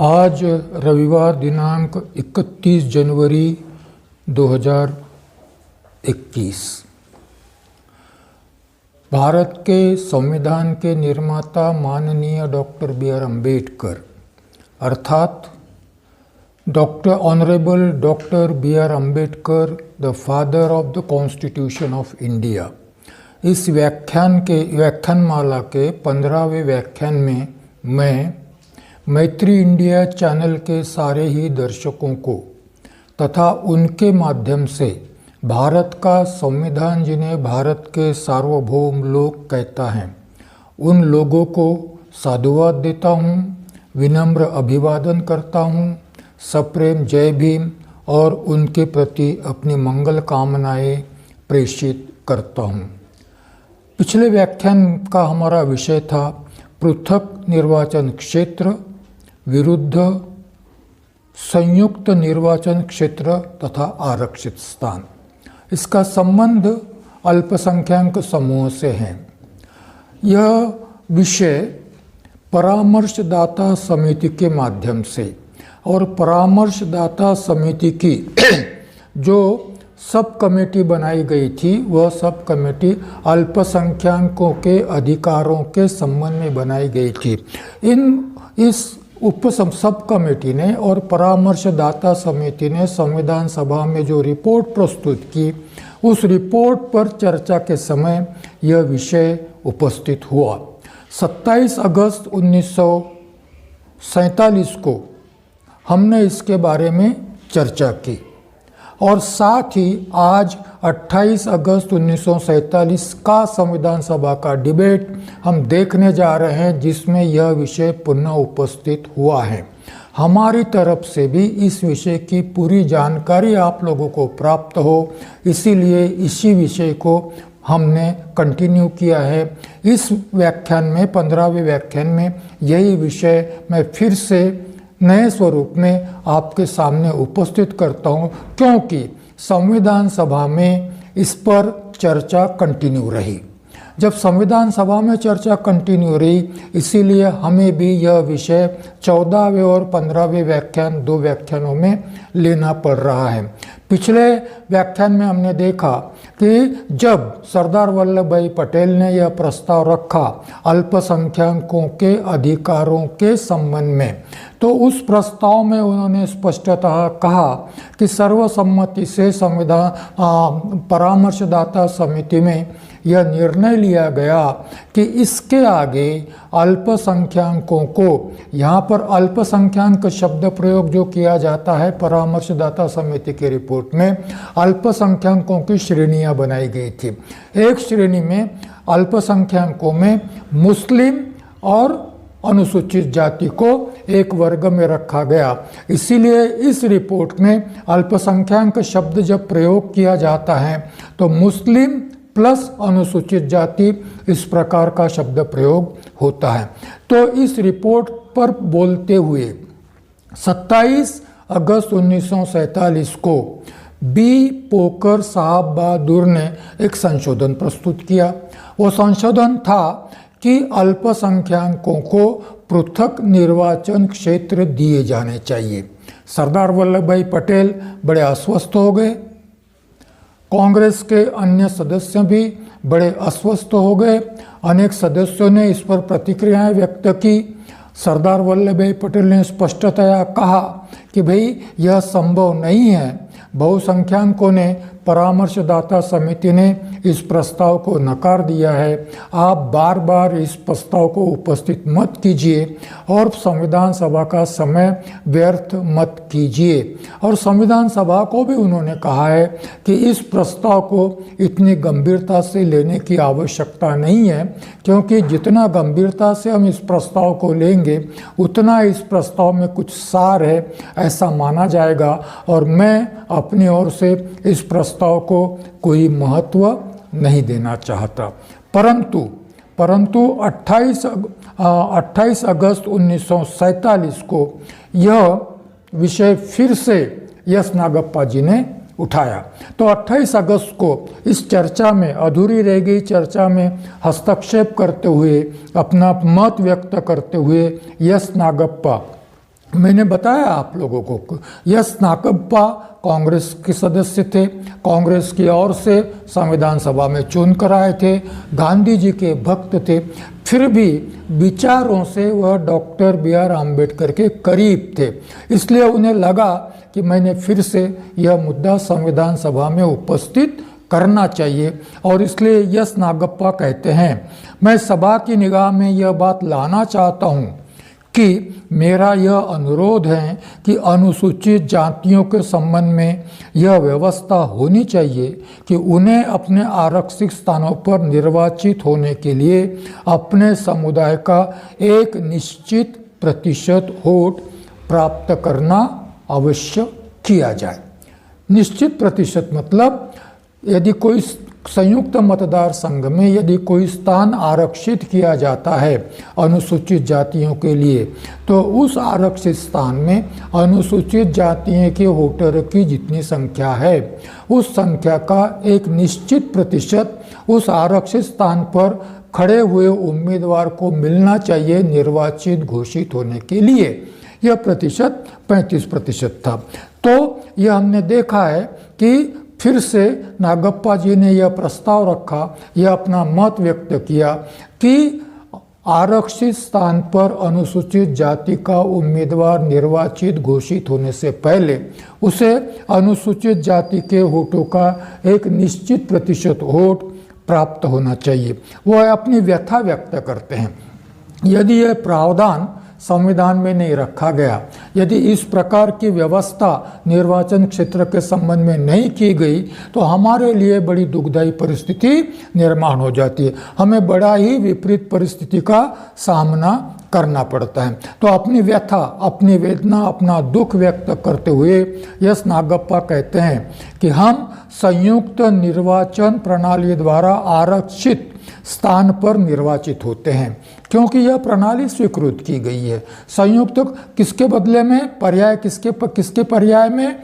आज रविवार दिनांक 31 जनवरी 2021 भारत के संविधान के निर्माता माननीय डॉक्टर B.R. अम्बेडकर अर्थात honourable doctor B.R. Ambedkar the father of the constitution of India इस व्याख्यानमाला के 15वें व्याख्यान में मैं मैत्री इंडिया चैनल के सारे ही दर्शकों को तथा उनके माध्यम से भारत का संविधान जिन्हें भारत के सार्वभौम लोग कहता है उन लोगों को साधुवाद देता हूँ, विनम्र अभिवादन करता हूँ, सप्रेम जय भीम और उनके प्रति अपनी मंगल कामनाएं प्रेषित करता हूँ। पिछले व्याख्यान का हमारा विषय था पृथक निर्वाचन क्षेत्र विरुद्ध संयुक्त निर्वाचन क्षेत्र तथा आरक्षित स्थान। इसका संबंध अल्पसंख्यक समूह से है। यह विषय परामर्शदाता समिति के माध्यम से और परामर्शदाता समिति की जो सब कमेटी बनाई गई थी वह सब कमेटी अल्पसंख्यकों के अधिकारों के संबंध में बनाई गई थी। इस सब कमेटी ने और परामर्शदाता समिति ने संविधान सभा में जो रिपोर्ट प्रस्तुत की उस रिपोर्ट पर चर्चा के समय यह विषय उपस्थित हुआ। 27 अगस्त 1947 को हमने इसके बारे में चर्चा की और साथ ही आज 28 अगस्त 1947 का संविधान सभा का डिबेट हम देखने जा रहे हैं जिसमें यह विषय पुनः उपस्थित हुआ है। हमारी तरफ से भी इस विषय की पूरी जानकारी आप लोगों को प्राप्त हो इसीलिए इसी विषय को हमने कंटिन्यू किया है। इस व्याख्यान में 15वें व्याख्यान में यही विषय मैं फिर से नए स्वरूप में आपके सामने उपस्थित करता हूं क्योंकि संविधान सभा में इस पर चर्चा कंटिन्यू रही। जब संविधान सभा में चर्चा कंटिन्यू रही इसीलिए हमें भी यह विषय 14वें और 15वें व्याख्यान 2 व्याख्यानों में लेना पड़ रहा है। पिछले व्याख्यान में हमने देखा कि जब सरदार वल्लभ भाई पटेल ने यह प्रस्ताव रखा अल्पसंख्यकों के अधिकारों के संबंध में तो उस प्रस्ताव में उन्होंने स्पष्टतः कहा कि सर्वसम्मति से संविधान परामर्शदाता समिति में यह निर्णय लिया गया कि इसके आगे अल्पसंख्यकों को यहाँ पर अल्पसंख्यक शब्द प्रयोग जो किया जाता है परामर्शदाता समिति की रिपोर्ट में अल्पसंख्यकों की श्रेणियाँ बनाई गई थी। एक श्रेणी में अल्पसंख्यकों में मुस्लिम और अनुसूचित जाति को एक वर्ग में रखा गया। इसीलिए इस रिपोर्ट में अल्पसंख्यक शब्द जब प्रयोग किया जाता है तो मुस्लिम प्लस अनुसूचित जाति इस प्रकार का शब्द प्रयोग होता है। तो इस रिपोर्ट पर बोलते हुए 27 अगस्त 1947 को बी पोकर साहब बहादुर ने एक संशोधन प्रस्तुत किया। वो संशोधन था कि अल्पसंख्यकों को पृथक निर्वाचन क्षेत्र दिए जाने चाहिए। सरदार वल्लभ भाई पटेल बड़े अस्वस्थ हो गए, कांग्रेस के अन्य सदस्य भी बड़े अस्वस्थ हो गए। अनेक सदस्यों ने इस पर प्रतिक्रियाएं व्यक्त की। सरदार वल्लभ भाई पटेल ने स्पष्टतया कहा कि भाई यह संभव नहीं है। बहुसंख्यकों ने परामर्शदाता समिति ने इस प्रस्ताव को नकार दिया है। आप बार बार इस प्रस्ताव को उपस्थित मत कीजिए और संविधान सभा का समय व्यर्थ मत कीजिए। और संविधान सभा को भी उन्होंने कहा है कि इस प्रस्ताव को इतनी गंभीरता से लेने की आवश्यकता नहीं है क्योंकि जितना गंभीरता से हम इस प्रस्ताव को लेंगे उतना इस प्रस्ताव में कुछ सार है ऐसा माना जाएगा और मैं अपनी ओर से इस प्रस्ताव को कोई महत्व नहीं देना चाहता। परंतु 28 अगस्त 1947 को यह विषय फिर से एस नागप्पा जी ने उठाया। तो 28 अगस्त को इस चर्चा में, अधूरी रह गई चर्चा में हस्तक्षेप करते हुए, अपना मत व्यक्त करते हुए एस नागप्पा मैंने बताया आप लोगों को, यस नागप्पा कांग्रेस के सदस्य थे, कांग्रेस की ओर से संविधान सभा में चुन कर आए थे, गांधी जी के भक्त थे, फिर भी विचारों से वह डॉक्टर बी.आर. अम्बेडकर के करीब थे। इसलिए उन्हें लगा कि मैंने फिर से यह मुद्दा संविधान सभा में उपस्थित करना चाहिए, और इसलिए यस नागप्पा कहते हैं, मैं सभा की निगाह में यह बात लाना चाहता हूँ कि मेरा यह अनुरोध है कि अनुसूचित जातियों के संबंध में यह व्यवस्था होनी चाहिए कि उन्हें अपने आरक्षित स्थानों पर निर्वाचित होने के लिए अपने समुदाय का एक निश्चित प्रतिशत वोट प्राप्त करना अवश्य किया जाए। निश्चित प्रतिशत मतलब यदि कोई संयुक्त मतदार संघ में यदि कोई स्थान आरक्षित किया जाता है अनुसूचित जातियों के लिए, तो उस आरक्षित स्थान में अनुसूचित जातियों के वोटर की जितनी संख्या है उस संख्या का एक निश्चित प्रतिशत उस आरक्षित स्थान पर खड़े हुए उम्मीदवार को मिलना चाहिए निर्वाचित घोषित होने के लिए। यह प्रतिशत 35% था। तो यह हमने देखा है कि फिर से नागप्पा जी ने यह प्रस्ताव रखा, यह अपना मत व्यक्त किया कि आरक्षित स्थान पर अनुसूचित जाति का उम्मीदवार निर्वाचित घोषित होने से पहले उसे अनुसूचित जाति के वोटों का एक निश्चित प्रतिशत वोट प्राप्त होना चाहिए। वह अपनी व्यथा व्यक्त करते हैं, यदि यह प्रावधान संविधान में नहीं रखा गया, यदि इस प्रकार की व्यवस्था निर्वाचन क्षेत्र के संबंध में नहीं की गई तो हमारे लिए बड़ी दुखदायी परिस्थिति निर्माण हो जाती है, हमें बड़ा ही विपरीत परिस्थिति का सामना करना पड़ता है। तो अपनी व्यथा, अपनी वेदना, अपना दुख व्यक्त करते हुए यस नागप्पा कहते हैं कि हम संयुक्त निर्वाचन प्रणाली द्वारा आरक्षित स्थान पर निर्वाचित होते हैं, क्योंकि यह प्रणाली स्वीकृत की गई है। संयुक्त किसके बदले में, पर्याय किसके पर्याय में,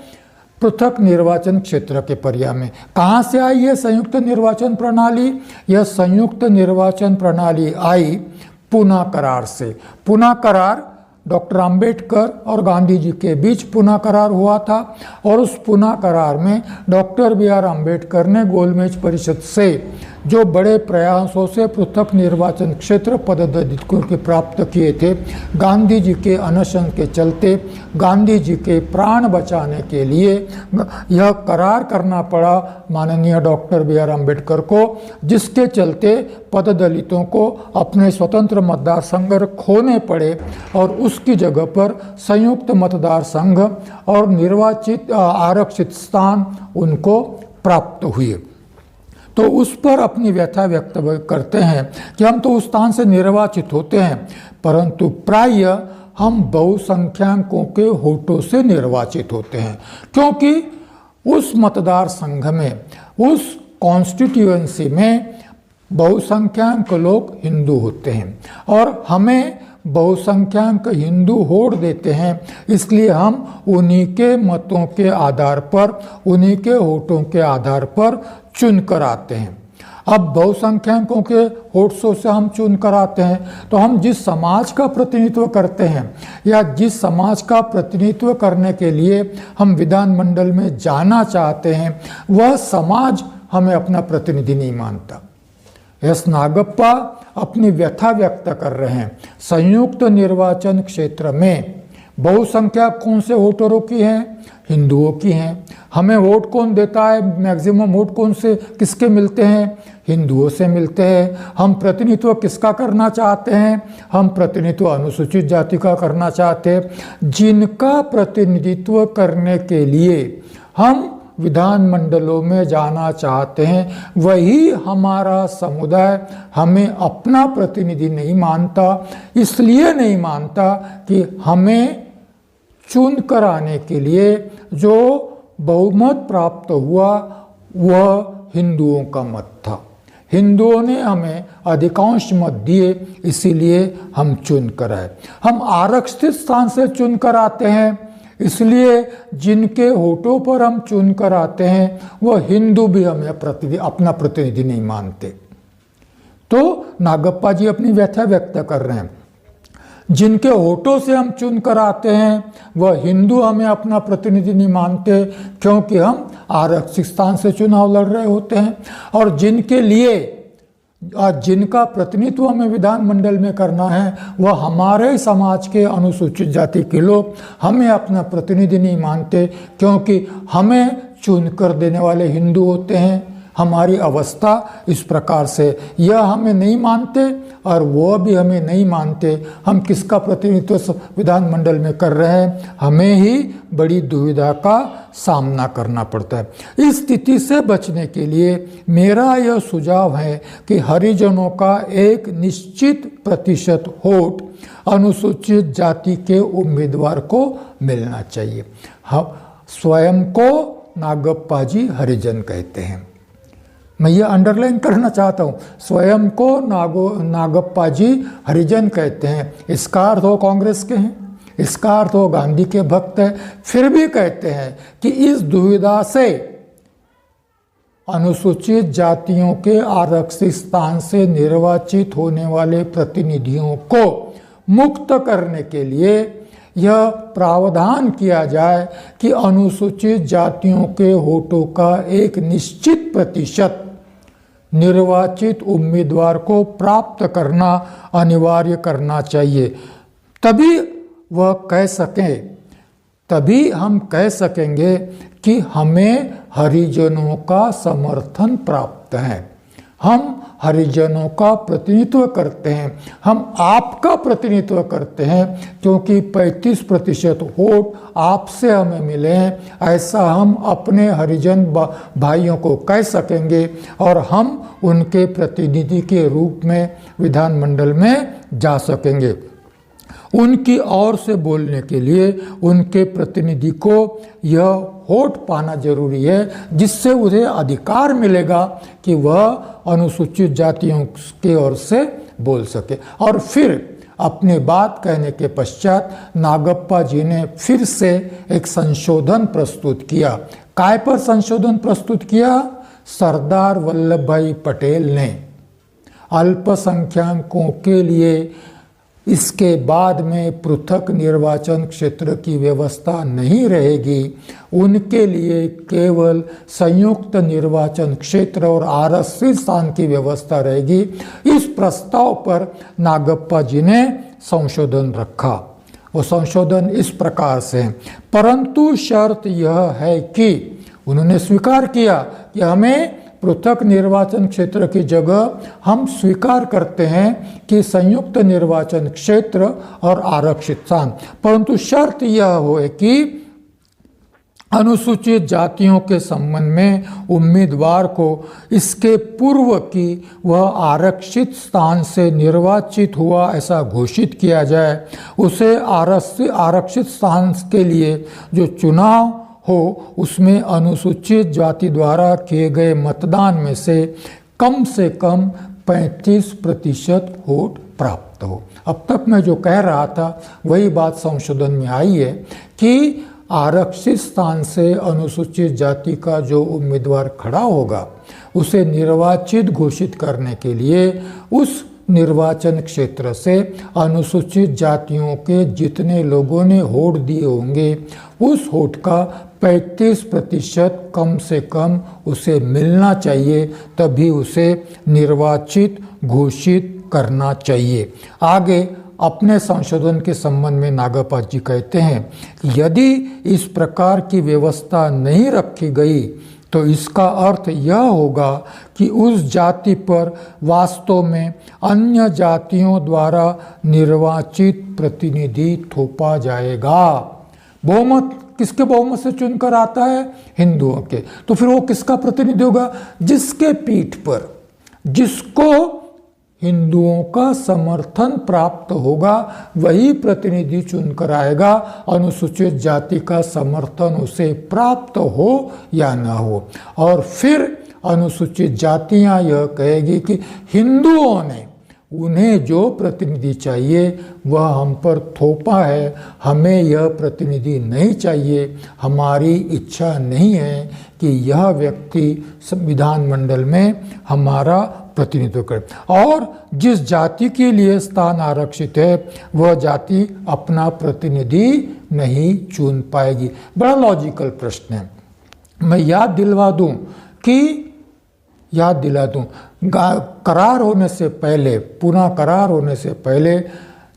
पृथक निर्वाचन क्षेत्र के पर्याय में। कहाँ से आई यह संयुक्त निर्वाचन प्रणाली? यह संयुक्त निर्वाचन प्रणाली आई पूना करार से। पूना करार डॉक्टर अंबेडकर और गांधी जी के बीच पूना करार हुआ था, और उस पूना करार में डॉक्टर बी.आर. अम्बेडकर ने गोलमेज परिषद से जो बड़े प्रयासों से पृथक निर्वाचन क्षेत्र पद्धति के प्राप्त किए थे, गांधी जी के अनशन के चलते गांधी जी के प्राण बचाने के लिए यह करार करना पड़ा माननीय डॉक्टर बी.आर. अम्बेडकर को, जिसके चलते पददलितों को अपने स्वतंत्र मतदार संघ खोने पड़े और उसकी जगह पर संयुक्त मतदार संघ और निर्वाचित आरक्षित स्थान उनको प्राप्त हुए। तो उस पर अपनी व्यथा व्यक्त करते हैं कि हम तो उस स्थान से निर्वाचित होते हैं, परंतु प्राय हम बहुसंख्यकों के वोटों से निर्वाचित होते हैं, क्योंकि उस मतदार संघ में, उस कॉन्स्टिट्यूएंसी में बहुसंख्यक लोग हिंदू होते हैं और हमें बहुसंख्यक हिंदू वोट देते हैं, इसलिए हम उन्हीं के मतों के आधार पर, उन्हीं के वोटों के आधार पर चुन कर आते हैं। अब बहुसंख्यकों के वोट्सों से हम चुन कर आते हैं, तो हम जिस समाज का प्रतिनिधित्व करते हैं या जिस समाज का प्रतिनिधित्व करने के लिए हम विधानमंडल में जाना चाहते हैं, वह समाज हमें अपना प्रतिनिधि नहीं मानता। यस नागप्पा अपनी व्यथा व्यक्त कर रहे हैं। संयुक्त निर्वाचन क्षेत्र में बहुसंख्या कौन से वोटरों की है? हिंदुओं की हैं। हमें वोट कौन देता है? मैक्सिमम वोट कौन से किसके मिलते हैं? हिंदुओं से मिलते हैं। हम प्रतिनिधित्व किसका करना चाहते हैं? हम प्रतिनिधित्व अनुसूचित जाति का करना चाहते हैं। जिनका प्रतिनिधित्व करने के लिए हम विधानमंडलों में जाना चाहते हैं, वही हमारा समुदाय हमें अपना प्रतिनिधि नहीं मानता। इसलिए नहीं मानता कि हमें चुन कर आने के लिए जो बहुमत प्राप्त हुआ वह हिंदुओं का मत था। हिंदुओं ने हमें अधिकांश मत दिए, इसीलिए हम चुन कर आए। हम आरक्षित स्थान से चुन कर आते हैं, इसलिए जिनके वोटों पर हम चुन कर आते हैं वह हिंदू भी हमें अपना प्रतिनिधि नहीं मानते। तो नागप्पा जी अपनी व्यथा व्यक्त कर रहे हैं। जिनके वोटों से हम चुन कर आते हैं वह हिंदू हमें अपना प्रतिनिधि नहीं मानते, क्योंकि हम आरक्षित स्थान से चुनाव लड़ रहे होते हैं। और जिनके लिए जिनका प्रतिनिधित्व हमें विधानमंडल में करना है वह हमारे समाज के अनुसूचित जाति के लोग हमें अपना प्रतिनिधि नहीं मानते, क्योंकि हमें चुनकर देने वाले हिंदू होते हैं। हमारी अवस्था इस प्रकार से, यह हमें नहीं मानते और वो भी हमें नहीं मानते। हम किसका प्रतिनिधित्व विधानमंडल में कर रहे हैं, हमें ही बड़ी दुविधा का सामना करना पड़ता है। इस स्थिति से बचने के लिए मेरा यह सुझाव है कि हरिजनों का एक निश्चित प्रतिशत वोट अनुसूचित जाति के उम्मीदवार को मिलना चाहिए। हम स्वयं को नागप्पा जी हरिजन कहते हैं। मैं ये अंडरलाइन करना चाहता हूँ, स्वयं को नागप्पा जी हरिजन कहते हैं। इसका अर्थ वो कांग्रेस के हैं, इसका अर्थ वो गांधी के भक्त हैं। फिर भी कहते हैं कि इस दुविधा से अनुसूचित जातियों के आरक्षित स्थान से निर्वाचित होने वाले प्रतिनिधियों को मुक्त करने के लिए यह प्रावधान किया जाए कि अनुसूचित जातियों के वोटों का एक निश्चित प्रतिशत निर्वाचित उम्मीदवार को प्राप्त करना अनिवार्य करना चाहिए। तभी वह कह सकें, तभी हम कह सकेंगे कि हमें हरिजनों का समर्थन प्राप्त है, हम हरिजनों का प्रतिनिधित्व करते हैं, हम आपका प्रतिनिधित्व करते हैं, क्योंकि 35% वोट आपसे हमें मिले हैं। ऐसा हम अपने हरिजन भाइयों को कह सकेंगे और हम उनके प्रतिनिधि के रूप में विधानमंडल में जा सकेंगे। उनकी ओर से बोलने के लिए उनके प्रतिनिधि को यह वोट पाना जरूरी है, जिससे उन्हें अधिकार मिलेगा कि वह अनुसूचित जातियों की ओर से बोल सके। और फिर अपनी बात कहने के पश्चात नागप्पा जी ने फिर से एक संशोधन प्रस्तुत किया। काय पर संशोधन प्रस्तुत किया? सरदार वल्लभ भाई पटेल ने अल्पसंख्यकों के लिए इसके बाद में पृथक निर्वाचन क्षेत्र की व्यवस्था नहीं रहेगी, उनके लिए केवल संयुक्त निर्वाचन क्षेत्र और आरक्षित स्थान की व्यवस्था रहेगी। इस प्रस्ताव पर नागप्पा जी ने संशोधन रखा। वो संशोधन इस प्रकार से, परंतु शर्त यह है कि उन्होंने स्वीकार किया कि हमें पृथक निर्वाचन क्षेत्र की जगह हम स्वीकार करते हैं कि संयुक्त निर्वाचन क्षेत्र और आरक्षित स्थान, परंतु शर्त यह हो कि अनुसूचित जातियों के संबंध में उम्मीदवार को इसके पूर्व की वह आरक्षित स्थान से निर्वाचित हुआ ऐसा घोषित किया जाए। उसे आरक्षित स्थान के लिए जो चुनाव हो उसमें अनुसूचित जाति द्वारा किए गए मतदान में से कम 35% वोट प्राप्त हो। अब तक मैं जो कह रहा था वही बात संशोधन में आई है कि आरक्षित स्थान से अनुसूचित जाति का जो उम्मीदवार खड़ा होगा उसे निर्वाचित घोषित करने के लिए उस निर्वाचन क्षेत्र से अनुसूचित जातियों के जितने लोगों ने वोट दिए होंगे उस वोट का 35% कम से कम उसे मिलना चाहिए, तभी उसे निर्वाचित घोषित करना चाहिए। आगे अपने संशोधन के संबंध में नागप्पा जी कहते हैं कि यदि इस प्रकार की व्यवस्था नहीं रखी गई तो इसका अर्थ यह होगा कि उस जाति पर वास्तव में अन्य जातियों द्वारा निर्वाचित प्रतिनिधि थोपा जाएगा। बहुमत किसके बहुमत से चुनकर आता है? हिंदुओं के। तो फिर वो किसका प्रतिनिधि होगा? जिसके पीठ पर जिसको हिंदुओं का समर्थन प्राप्त होगा वही प्रतिनिधि चुनकर आएगा, अनुसूचित जाति का समर्थन उसे प्राप्त हो या न हो। और फिर अनुसूचित जातियां यह कहेगी कि हिंदुओं ने उन्हें जो प्रतिनिधि चाहिए वह हम पर थोपा है, हमें यह प्रतिनिधि नहीं चाहिए, हमारी इच्छा नहीं है कि यह व्यक्ति विधानमंडल में हमारा प्रतिनिधित्व करें और जिस जाति के लिए स्थान आरक्षित है वह जाति अपना प्रतिनिधि नहीं चुन पाएगी। बड़ा लॉजिकल प्रश्न है। मैं याद दिला दूं करार होने से पहले, पुनः करार होने से पहले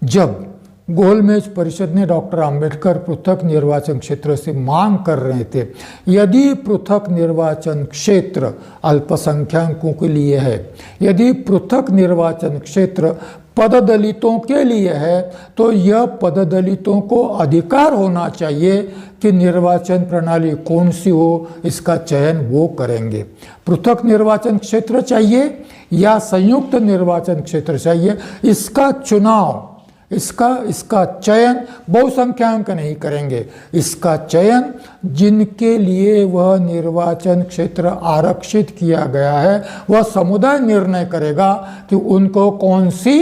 जब गोलमेज परिषद ने डॉक्टर अंबेडकर पृथक निर्वाचन क्षेत्र से मांग कर रहे थे, यदि पृथक निर्वाचन क्षेत्र अल्पसंख्यकों के लिए है, यदि पृथक निर्वाचन क्षेत्र पददलितों के लिए है, तो यह पददलितों को अधिकार होना चाहिए कि निर्वाचन प्रणाली कौन सी हो, इसका चयन वो करेंगे। पृथक निर्वाचन क्षेत्र चाहिए या संयुक्त निर्वाचन क्षेत्र चाहिए, इसका चुनाव, इसका चयन बहुसंख्याक नहीं करेंगे। इसका चयन जिनके लिए वह निर्वाचन क्षेत्र आरक्षित किया गया है वह समुदाय निर्णय करेगा कि उनको कौन सी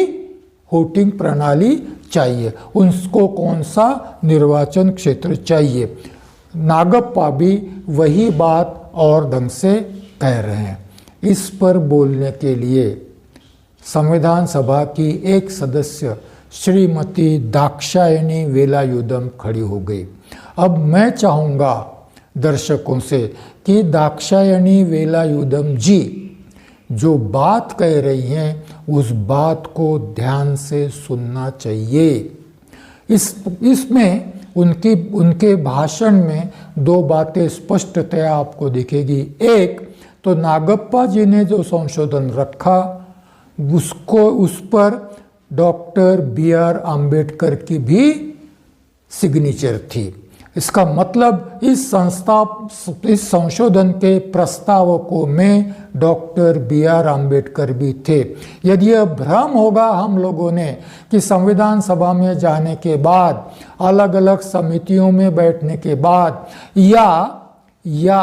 वोटिंग प्रणाली चाहिए, उनको कौन सा निर्वाचन क्षेत्र चाहिए। नागप्पा भी वही बात और ढंग से कह रहे हैं। इस पर बोलने के लिए संविधान सभा की एक सदस्य श्रीमती दाक्षायणी वेलायुधम खड़ी हो गई। अब मैं चाहूँगा दर्शकों से कि दाक्षायणी वेलायुधम जी जो बात कह रही हैं उस बात को ध्यान से सुनना चाहिए। इसमें उनके भाषण में दो बातें स्पष्टतया आपको दिखेगी। एक तो नागप्पा जी ने जो संशोधन रखा उस पर डॉक्टर बी.आर. आम्बेडकर की भी सिग्नेचर थी। इसका मतलब इस संशोधन के प्रस्तावकों में डॉक्टर बी.आर. आम्बेडकर भी थे। यदि यह भ्रम होगा हम लोगों ने कि संविधान सभा में जाने के बाद, अलग अलग समितियों में बैठने के बाद या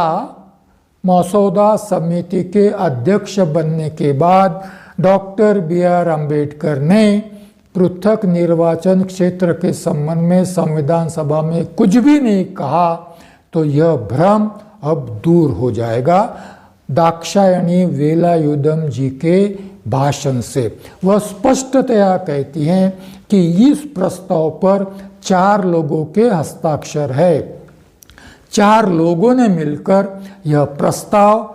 मसौदा समिति के अध्यक्ष बनने के बाद डॉक्टर बी.आर. आम्बेडकर ने पृथक निर्वाचन क्षेत्र के संबंध में संविधान सभा में कुछ भी नहीं कहा, तो यह भ्रम अब दूर हो जाएगा दाक्षायणी वेलायुधम जी के भाषण से। वह स्पष्टतया कहती हैं कि इस प्रस्ताव पर 4 लोगों के हस्ताक्षर है। 4 लोगों ने मिलकर यह प्रस्ताव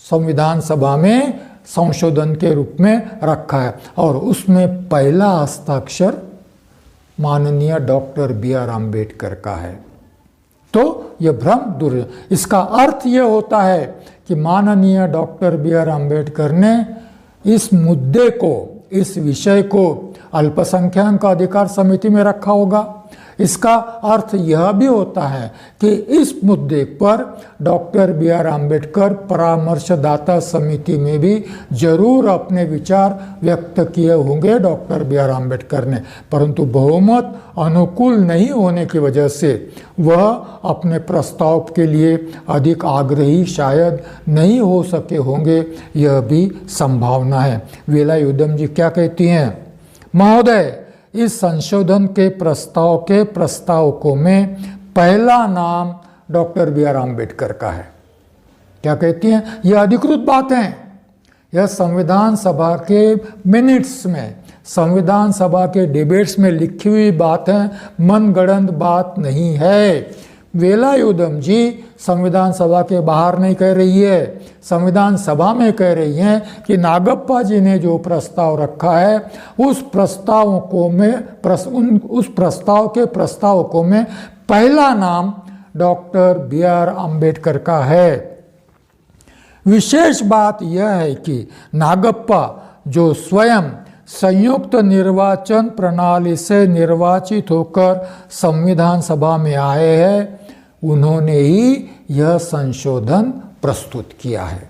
संविधान सभा में संशोधन के रूप में रखा है और उसमें पहला हस्ताक्षर माननीय डॉक्टर बी.आर. आम्बेडकर का है। तो यह भ्रम दूर है। इसका अर्थ यह होता है कि माननीय डॉक्टर बी.आर. आम्बेडकर ने इस मुद्दे को, इस विषय को अल्पसंख्यक अधिकार समिति में रखा होगा। इसका अर्थ यह भी होता है कि इस मुद्दे पर डॉक्टर बी.आर. आम्बेडकर परामर्शदाता समिति में भी जरूर अपने विचार व्यक्त किए होंगे डॉक्टर बी.आर. आम्बेडकर ने, परंतु बहुमत अनुकूल नहीं होने की वजह से वह अपने प्रस्ताव के लिए अधिक आग्रही शायद नहीं हो सके होंगे, यह भी संभावना है। वेलायुधम जी क्या कहती हैं? महोदय, इस संशोधन के प्रस्तावकों में पहला नाम डॉक्टर बी.आर. आम्बेडकर का है। क्या कहती हैं? यह अधिकृत बात है। यह संविधान सभा के मिनट्स में, संविधान सभा के डिबेट्स में लिखी हुई बात है, मनगढ़ंत बात नहीं है। वेलायुधम जी संविधान सभा के बाहर नहीं कह रही है, संविधान सभा में कह रही हैं कि नागप्पा जी ने जो प्रस्ताव रखा है उस प्रस्ताव के प्रस्तावकों में पहला नाम डॉक्टर बी.आर. आम्बेडकर का है। विशेष बात यह है कि नागप्पा जो स्वयं संयुक्त निर्वाचन प्रणाली से निर्वाचित होकर संविधान सभा में आए हैं, उन्होंने ही यह संशोधन प्रस्तुत किया है।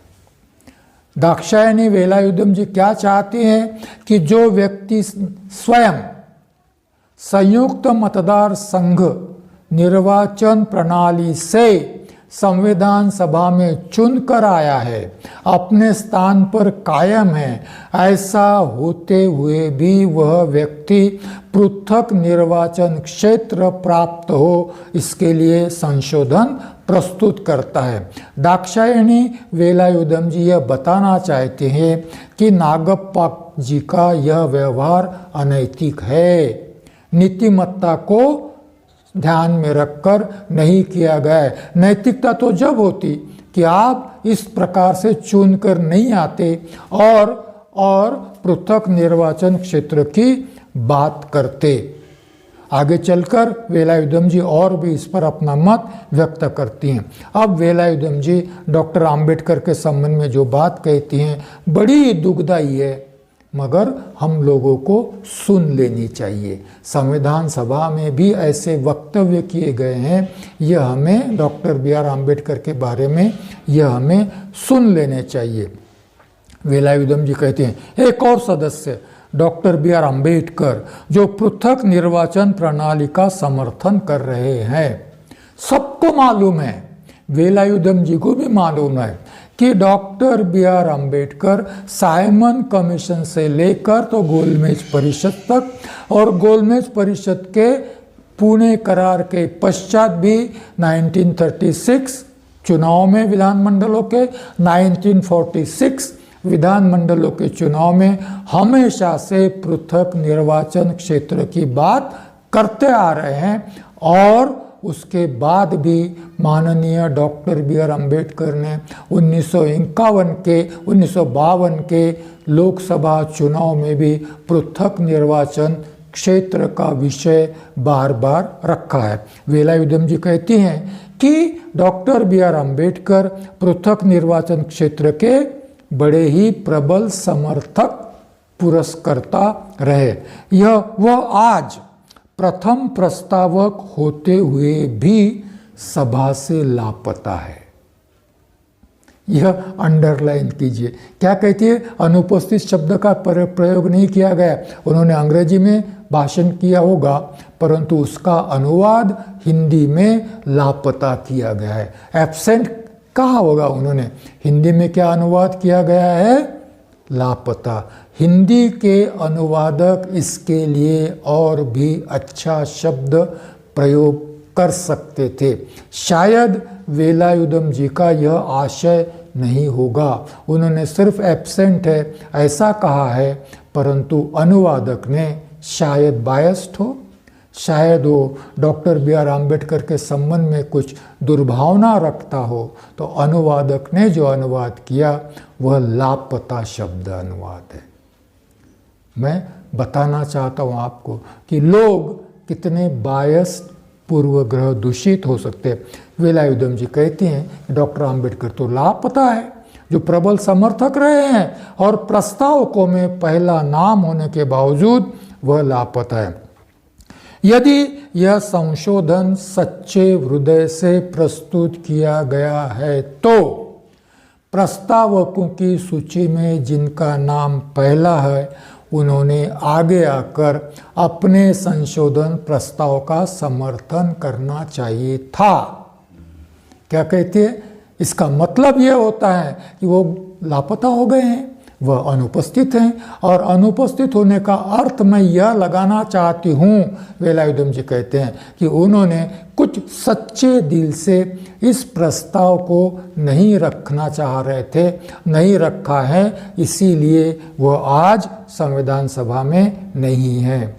दाक्षायणी वेलायुधम जी क्या चाहते हैं कि जो व्यक्ति स्वयं संयुक्त मतदार संघ निर्वाचन प्रणाली से संविधान सभा में चुनकर आया है, अपने स्थान पर कायम है, ऐसा होते हुए भी वह व्यक्ति पृथक निर्वाचन क्षेत्र प्राप्त हो, इसके लिए संशोधन प्रस्तुत करता है। दाक्षायणी वेलायुधम जी यह बताना चाहते हैं कि नागप्पा जी का यह व्यवहार अनैतिक है, नीतिमत्ता को ध्यान में रखकर नहीं किया गया है। नैतिकता तो जब होती कि आप इस प्रकार से चुनकर नहीं आते और पृथक निर्वाचन क्षेत्र की बात करते। आगे चलकर वेलायुधम जी और भी इस पर अपना मत व्यक्त करती हैं। अब वेलायुधम जी डॉक्टर आम्बेडकर के संबंध में जो बात कहती हैं बड़ी दुखदायी है, मगर हम लोगों को सुन लेनी चाहिए। संविधान सभा में भी ऐसे वक्तव्य किए गए हैं, यह हमें डॉक्टर बी.आर. आम्बेडकर के बारे में यह हमें सुन लेने चाहिए। वेलायुधम जी कहते हैं एक और सदस्य डॉक्टर बी.आर. आम्बेडकर जो पृथक निर्वाचन प्रणाली का समर्थन कर रहे हैं। सबको मालूम है, वेलायुधम जी को भी मालूम है कि doctor B R. Ambedkar Simon commission से लेकर तो गोलमेज परिषद तक और गोलमेज परिषद के पुणे करार के पश्चात भी 1936 चुनाव में विधानमंडलों के, 1946 विधानमंडलों के चुनाव में हमेशा से पृथक निर्वाचन क्षेत्र की बात करते आ रहे हैं। और उसके बाद भी माननीय डॉक्टर बी.आर. आम्बेडकर ने 1951 के लोकसभा चुनाव में भी पृथक निर्वाचन क्षेत्र का विषय बार बार रखा है। वेलायुधम जी कहती हैं कि डॉक्टर बी.आर. आम्बेडकर पृथक निर्वाचन क्षेत्र के बड़े ही प्रबल समर्थक पुरस्कर्ता रहे। वह आज प्रथम प्रस्तावक होते हुए भी सभा से लापता है। यह अंडरलाइन कीजिए। क्या कहती है? अनुपस्थित शब्द का प्रयोग नहीं किया गया। उन्होंने अंग्रेजी में भाषण किया होगा, परंतु उसका अनुवाद हिंदी में लापता किया गया है। एब्सेंट कहा होगा उन्होंने, हिंदी में क्या अनुवाद किया गया है? लापता। हिंदी के अनुवादक इसके लिए और भी अच्छा शब्द प्रयोग कर सकते थे। शायद वेलायुधम जी का यह आशय नहीं होगा, उन्होंने सिर्फ एब्सेंट है ऐसा कहा है, परंतु अनुवादक ने शायद बायस्ड हो, शायद वो डॉक्टर बी.आर. आम्बेडकर के संबंध में कुछ दुर्भावना रखता हो, तो अनुवादक ने जो अनुवाद किया वह लापता शब्द अनुवाद है। मैं बताना चाहता हूँ आपको कि लोग कितने बायस्ड पूर्वग्रह दूषित हो सकते हैं। वेलायुधम जी कहती हैं डॉक्टर आम्बेडकर तो लापता है, जो प्रबल समर्थक रहे हैं और प्रस्तावकों में पहला नाम होने के बावजूद वह लापता है। यदि यह संशोधन सच्चे हृदय से प्रस्तुत किया गया है तो प्रस्तावकों की सूची में जिनका नाम पहला है उन्होंने आगे आकर अपने संशोधन प्रस्ताव का समर्थन करना चाहिए था। क्या कहते हैं? इसका मतलब यह होता है कि वो लापता हो गए हैं, वह अनुपस्थित हैं, और अनुपस्थित होने का अर्थ मैं यह लगाना चाहती हूँ, वेलायुधम जी कहते हैं कि उन्होंने कुछ सच्चे दिल से इस प्रस्ताव को नहीं रखना चाह रहे थे, नहीं रखा है, इसीलिए वह आज संविधान सभा में नहीं है।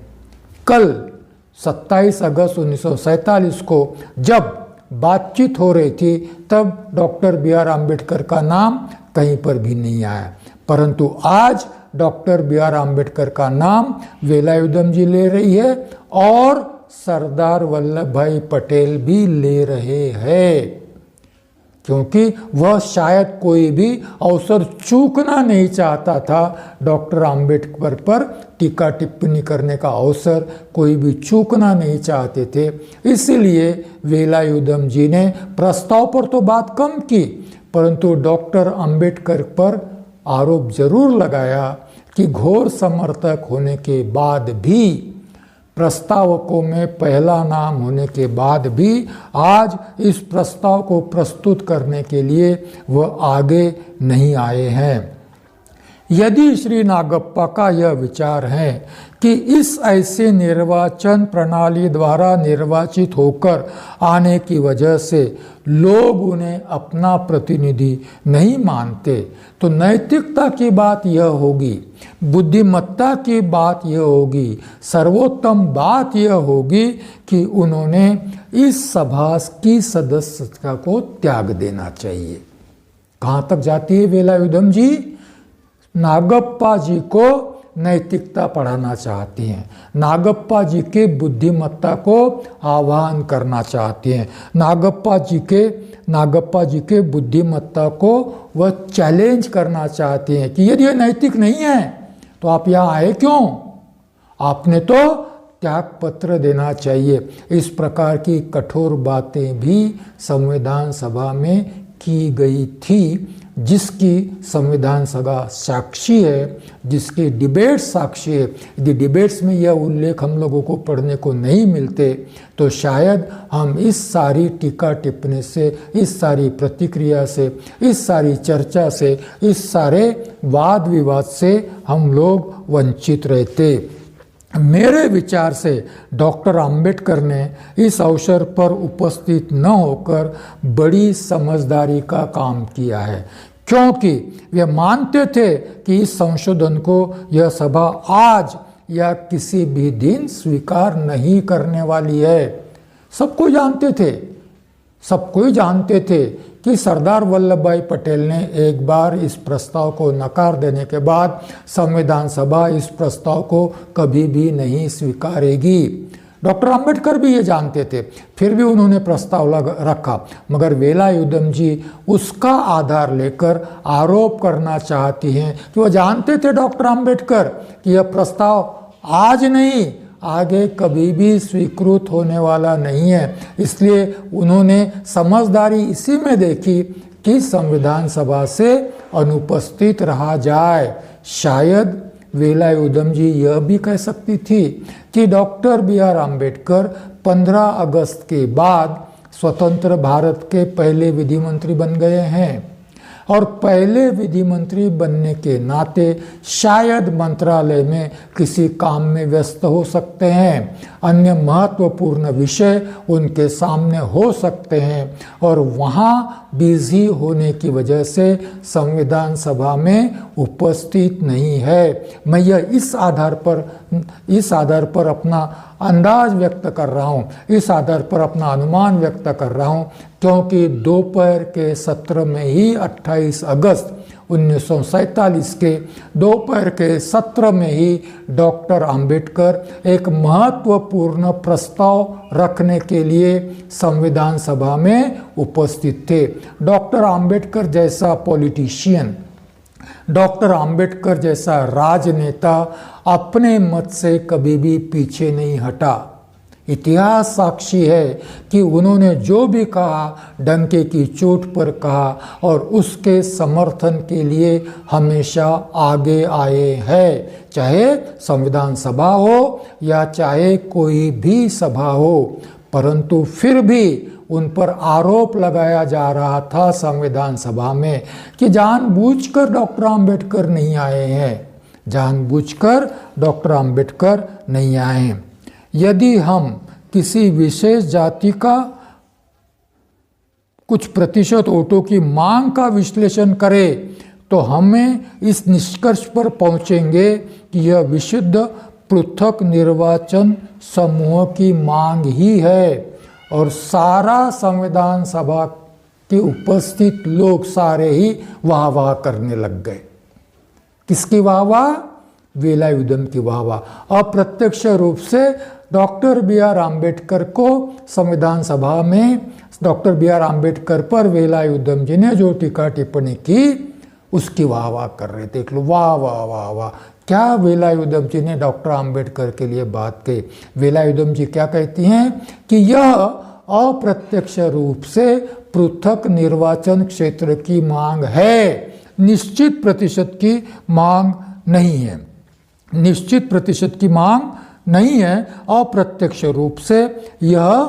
कल 27 अगस्त 1947 को जब बातचीत हो रही थी तब डॉक्टर बी.आर. आम्बेडकर का नाम कहीं पर भी नहीं आया, परंतु आज डॉक्टर बी.आर. आम्बेडकर का नाम वेलायुधम जी ले रही है और सरदार वल्लभ भाई पटेल भी ले रहे हैं, क्योंकि वह शायद कोई भी अवसर चूकना नहीं चाहता था। डॉक्टर आम्बेडकर पर टीका टिप्पणी करने का अवसर कोई भी चूकना नहीं चाहते थे, इसलिए वेलायुधम जी ने प्रस्ताव पर तो बात कम की, परंतु डॉक्टर आम्बेडकर पर आरोप जरूर लगाया कि घोर समर्थक होने के बाद भी प्रस्तावकों में पहला नाम होने के बाद भी आज इस प्रस्ताव को प्रस्तुत करने के लिए वह आगे नहीं आए हैं। यदि श्री नागप्पा का यह विचार है कि इस ऐसे निर्वाचन प्रणाली द्वारा निर्वाचित होकर आने की वजह से लोग उन्हें अपना प्रतिनिधि नहीं मानते, तो नैतिकता की बात यह होगी, बुद्धिमत्ता की बात यह होगी, सर्वोत्तम बात यह होगी कि उन्होंने इस सभा की सदस्यता को त्याग देना चाहिए। कहाँ तक जाती है वेलायुधम जी? नागप्पा जी को नैतिकता पढ़ाना चाहती हैं, नागप्पा जी के बुद्धिमत्ता को आह्वान करना चाहती हैं, नागप्पा जी के बुद्धिमत्ता को वह चैलेंज करना चाहती हैं कि यदि ये नैतिक नहीं है तो आप यहाँ आए क्यों? आपने तो त्याग पत्र देना चाहिए। इस प्रकार की कठोर बातें भी संविधान सभा में की गई थी, जिसकी संविधान सभा साक्षी है, जिसके डिबेट साक्षी है। यदि डिबेट्स में यह उल्लेख हम लोगों को पढ़ने को नहीं मिलते तो शायद हम इस सारी टीका टिप्पणी से, इस सारी प्रतिक्रिया से, इस सारी चर्चा से, इस सारे वाद विवाद से हम लोग वंचित रहते। मेरे विचार से डॉक्टर अंबेडकर ने इस अवसर पर उपस्थित न होकर बड़ी समझदारी का काम किया है, क्योंकि वे मानते थे कि इस संशोधन को यह सभा आज या किसी भी दिन स्वीकार नहीं करने वाली है। सबको जानते थे कि सरदार वल्लभ भाई पटेल ने एक बार इस प्रस्ताव को नकार देने के बाद संविधान सभा इस प्रस्ताव को कभी भी नहीं स्वीकारेगी। डॉक्टर अंबेडकर भी ये जानते थे, फिर भी उन्होंने प्रस्ताव रखा। मगर वेलायुधम जी उसका आधार लेकर आरोप करना चाहती हैं कि वह जानते थे डॉक्टर अंबेडकर कि यह प्रस्ताव आज नहीं, आगे कभी भी स्वीकृत होने वाला नहीं है। इसलिए उन्होंने समझदारी इसी में देखी कि संविधान सभा से अनुपस्थित रहा जाए। शायद वेलायुधम जी यह भी कह सकती थी कि डॉक्टर बी.आर. अम्बेडकर 15 अगस्त के बाद स्वतंत्र भारत के पहले विधि मंत्री बन गए हैं और पहले विधि मंत्री बनने के नाते शायद मंत्रालय में किसी काम में व्यस्त हो सकते हैं, अन्य महत्वपूर्ण विषय उनके सामने हो सकते हैं और वहाँ बिजी होने की वजह से संविधान सभा में उपस्थित नहीं है। मैं यह इस आधार पर अपना अंदाज व्यक्त कर रहा हूँ, इस आधार पर अपना अनुमान व्यक्त कर रहा हूँ, क्योंकि दोपहर के सत्र में ही 28 अगस्त 1947 के दोपहर के सत्र में ही डॉक्टर अंबेडकर एक महत्वपूर्ण प्रस्ताव रखने के लिए संविधान सभा में उपस्थित थे। डॉक्टर अंबेडकर जैसा पॉलिटिशियन, डॉक्टर अंबेडकर जैसा राजनेता अपने मत से कभी भी पीछे नहीं हटा। इतिहास साक्षी है कि उन्होंने जो भी कहा डंके की चोट पर कहा और उसके समर्थन के लिए हमेशा आगे आए हैं, चाहे संविधान सभा हो या चाहे कोई भी सभा हो। परंतु फिर भी उन पर आरोप लगाया जा रहा था संविधान सभा में कि जानबूझकर डॉक्टर अंबेडकर नहीं आए हैं, जानबूझकर डॉक्टर अंबेडकर नहीं आए हैं। यदि हम किसी विशेष जाति का कुछ प्रतिशत वोटों की मांग का विश्लेषण करें तो हमें इस निष्कर्ष पर पहुंचेंगे कि यह विशुद्ध पृथक निर्वाचन समूह की मांग ही है और सारा संविधान सभा के उपस्थित लोग सारे ही वाह वाह करने लग गए। किसकी वाह वाह? वेलायुधम की वाह वाह। अप्रत्यक्ष रूप से डॉक्टर बी.आर. अम्बेडकर को संविधान सभा में डॉक्टर बी.आर. अम्बेडकर पर वेलायुधम जी ने जो टीका टिप्पणी की उसकी वाह वाह कर रहे थे। देख लो, वाह वाह वाह वाह, क्या वेलायुधम जी ने डॉक्टर अम्बेडकर के लिए बात कही। वेलायुधम जी क्या कहती हैं कि यह अप्रत्यक्ष रूप से पृथक निर्वाचन क्षेत्र की मांग है, निश्चित प्रतिशत की मांग नहीं है, निश्चित प्रतिशत की मांग नहीं है, अप्रत्यक्ष रूप से यह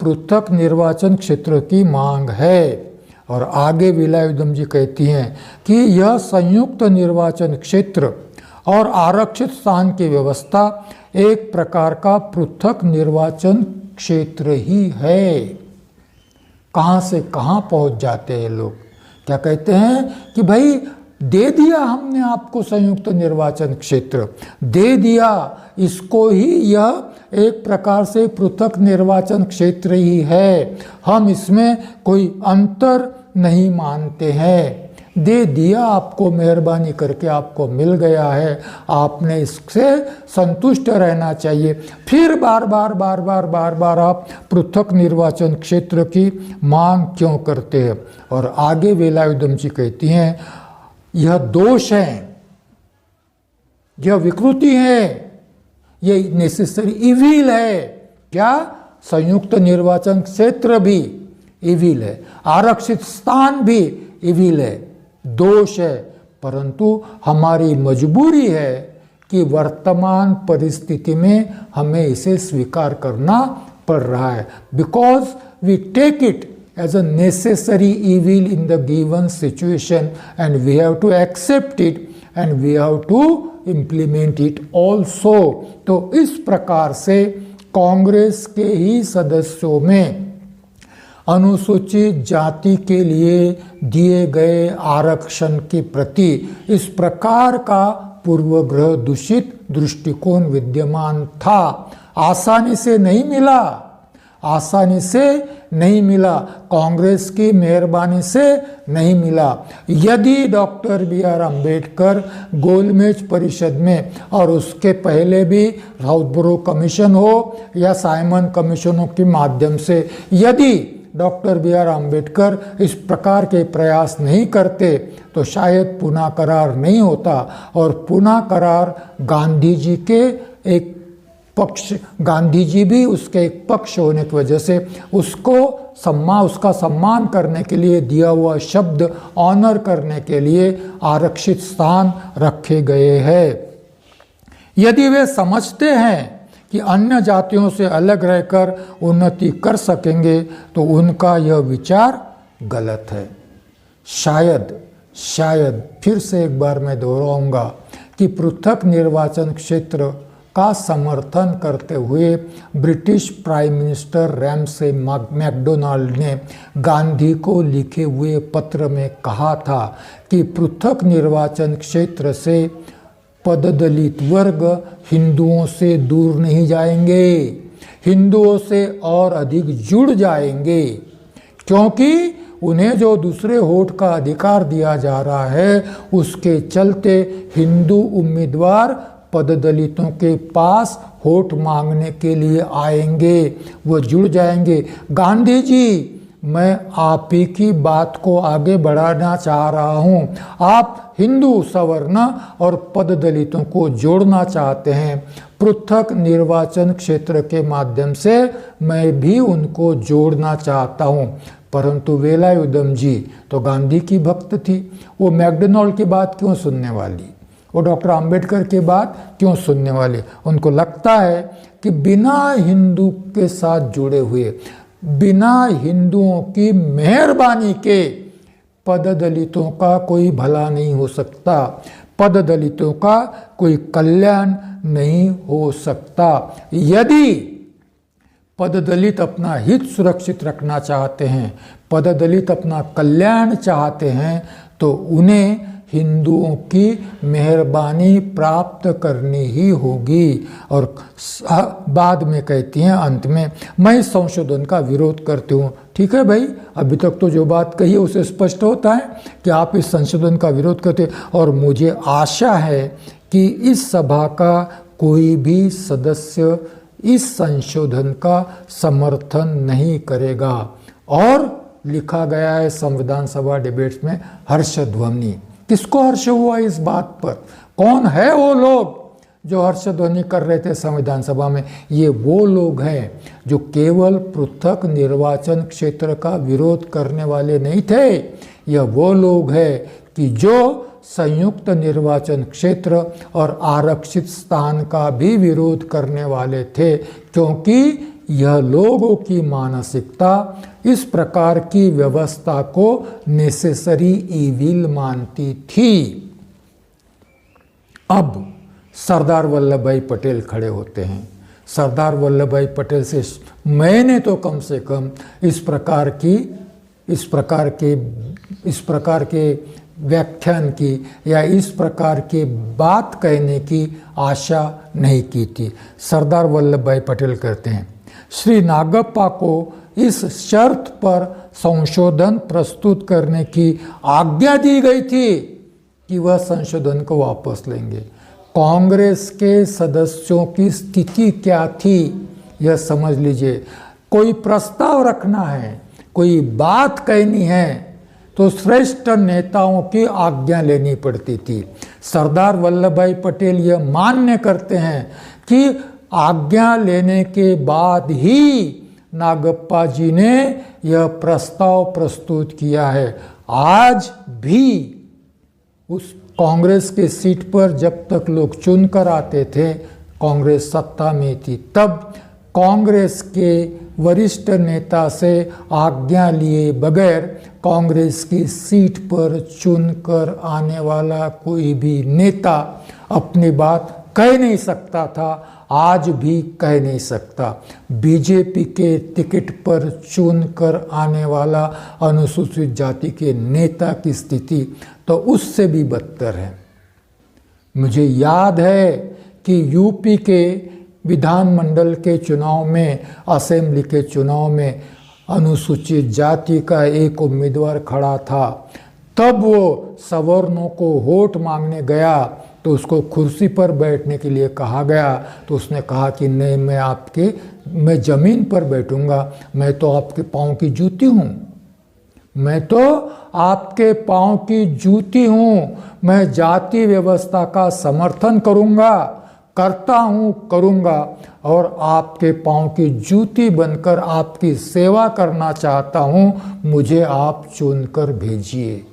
पृथक निर्वाचन क्षेत्र की मांग है। और आगे वेलायुधम जी कहती हैं कि यह संयुक्त निर्वाचन क्षेत्र और आरक्षित स्थान की व्यवस्था एक प्रकार का पृथक निर्वाचन क्षेत्र ही है। कहाँ से कहाँ पहुँच जाते हैं लोग। क्या कहते हैं कि भाई दे दिया हमने आपको संयुक्त निर्वाचन क्षेत्र, दे दिया इसको ही, यह एक प्रकार से पृथक निर्वाचन क्षेत्र ही है, हम इसमें कोई अंतर नहीं मानते हैं। दे दिया आपको, मेहरबानी करके आपको मिल गया है, आपने इससे संतुष्ट रहना चाहिए। फिर बार बार आप पृथक निर्वाचन क्षेत्र की मांग क्यों करते हैं। और आगे वेलायुधम जी कहती हैं यह दोष है, यह विकृति है, यह नेसेसरी इविल है। क्या? संयुक्त निर्वाचन क्षेत्र भी इविल है, आरक्षित स्थान भी इविल है, दोष है, परंतु हमारी मजबूरी है कि वर्तमान परिस्थिति में हमें इसे स्वीकार करना पड़ रहा है। Because we take it as a necessary evil in the given situation and we have to accept it and we have to implement it also। तो इस प्रकार से कांग्रेस के ही सदस्यों में अनुसूचित जाति के लिए दिए गए आरक्षण के प्रति इस प्रकार का पूर्वग्रह दूषित दृष्टिकोण विद्यमान था। आसानी से नहीं मिला, आसानी से नहीं मिला, कांग्रेस की मेहरबानी से नहीं मिला। यदि डॉक्टर बी आर अम्बेडकर गोलमेज परिषद में और उसके पहले भी राउतबरो कमीशन हो या साइमन कमीशनों के माध्यम से यदि डॉक्टर बी आर अम्बेडकर इस प्रकार के प्रयास नहीं करते तो शायद पूना करार नहीं होता। और पूना करार गांधी जी के एक पक्ष, गांधी जी भी उसके एक पक्ष होने की वजह से उसका सम्मान करने के लिए दिया हुआ शब्द ऑनर करने के लिए आरक्षित स्थान रखे गए हैं। यदि वे समझते हैं कि अन्य जातियों से अलग रहकर उन्नति कर सकेंगे तो उनका यह विचार गलत है। शायद फिर से एक बार मैं दोहराऊंगा कि पृथक निर्वाचन क्षेत्र का समर्थन करते हुए British prime minister Ramsay MacDonald ने गांधी को लिखे हुए पत्र में कहा था कि पृथक निर्वाचन क्षेत्र से पददलित वर्ग हिंदुओं से दूर नहीं जाएंगे, हिंदुओं से और अधिक जुड़ जाएंगे, क्योंकि उन्हें जो दूसरे वोट का अधिकार दिया जा रहा है उसके चलते हिंदू उम्मीदवार पददलितों के पास वोट मांगने के लिए आएंगे, वो जुड़ जाएंगे। गांधी जी, मैं आप ही की बात को आगे बढ़ाना चाह रहा हूँ। आप हिंदू सवर्ण और पददलितों को जोड़ना चाहते हैं, पृथक निर्वाचन क्षेत्र के माध्यम से मैं भी उनको जोड़ना चाहता हूँ। परंतु वेलायुधम जी तो गांधी की भक्त थी, वो मैकडोनाल्ड की बात क्यों सुनने वाली, वो डॉक्टर अंबेडकर के बाद क्यों सुनने वाले। उनको लगता है कि बिना हिंदू के साथ जुड़े हुए, बिना हिंदुओं की मेहरबानी के पददलितों का कोई भला नहीं हो सकता, पददलितों का कोई कल्याण नहीं हो सकता। यदि पददलित अपना हित सुरक्षित रखना चाहते हैं, पददलित अपना कल्याण चाहते हैं, तो उन्हें हिंदुओं की मेहरबानी प्राप्त करनी ही होगी। और बाद में कहती हैं अंत में, मैं इस संशोधन का विरोध करती हूँ। ठीक है भाई, अभी तक तो जो बात कही है उसे स्पष्ट होता है कि आप इस संशोधन का विरोध करते हैं, और मुझे आशा है कि इस सभा का कोई भी सदस्य इस संशोधन का समर्थन नहीं करेगा। और लिखा गया है संविधान सभा डिबेट्स में हर्षध्वनि। किसको हर्ष हुआ इस बात पर? कौन है वो लोग जो हर्षध्वनि कर रहे थे संविधान सभा में? ये वो लोग हैं जो केवल पृथक निर्वाचन क्षेत्र का विरोध करने वाले नहीं थे। यह वो लोग हैं कि जो संयुक्त निर्वाचन क्षेत्र और आरक्षित स्थान का भी विरोध करने वाले थे, क्योंकि यह लोगों की मानसिकता इस प्रकार की व्यवस्था को नेसेसरी ईविल मानती थी। अब सरदार वल्लभ भाई पटेल खड़े होते हैं। सरदार वल्लभ भाई पटेल से मैंने तो कम से कम इस प्रकार के व्याख्यान की या इस प्रकार की बात कहने की आशा नहीं की थी। सरदार वल्लभ भाई पटेल कहते हैं, श्री नागप्पा को इस शर्त पर संशोधन प्रस्तुत करने की आज्ञा दी गई थी कि वह संशोधन को वापस लेंगे। कांग्रेस के सदस्यों की स्थिति क्या थी यह समझ लीजिए। कोई प्रस्ताव रखना है, कोई बात कहनी है तो श्रेष्ठ नेताओं की आज्ञा लेनी पड़ती थी। सरदार वल्लभ भाई पटेल यह मान्य करते हैं कि आज्ञा लेने के बाद ही नागप्पा जी ने यह प्रस्ताव प्रस्तुत किया है। आज भी उस कांग्रेस के सीट पर जब तक लोग चुनकर आते थे, कांग्रेस सत्ता में थी, तब कांग्रेस के वरिष्ठ नेता से आज्ञा लिए बगैर कांग्रेस की सीट पर चुनकर आने वाला कोई भी नेता अपनी बात कह नहीं सकता था, आज भी कह नहीं सकता। बीजेपी के टिकट पर चुनकर आने वाला अनुसूचित जाति के नेता की स्थिति तो उससे भी बदतर है। मुझे याद है कि यूपी के विधानमंडल के चुनाव में, असेंबली के चुनाव में अनुसूचित जाति का एक उम्मीदवार खड़ा था। तब वो सवर्णों को वोट मांगने गया तो उसको कुर्सी पर बैठने के लिए कहा गया, तो उसने कहा कि नहीं, मैं ज़मीन पर बैठूंगा, मैं तो आपके पाँव की जूती हूँ, मैं तो आपके पाँव की जूती हूँ, मैं जाति व्यवस्था का समर्थन करता हूँ, करूँगा और आपके पाँव की जूती बनकर आपकी सेवा करना चाहता हूँ, मुझे आप चुनकर भेजिए।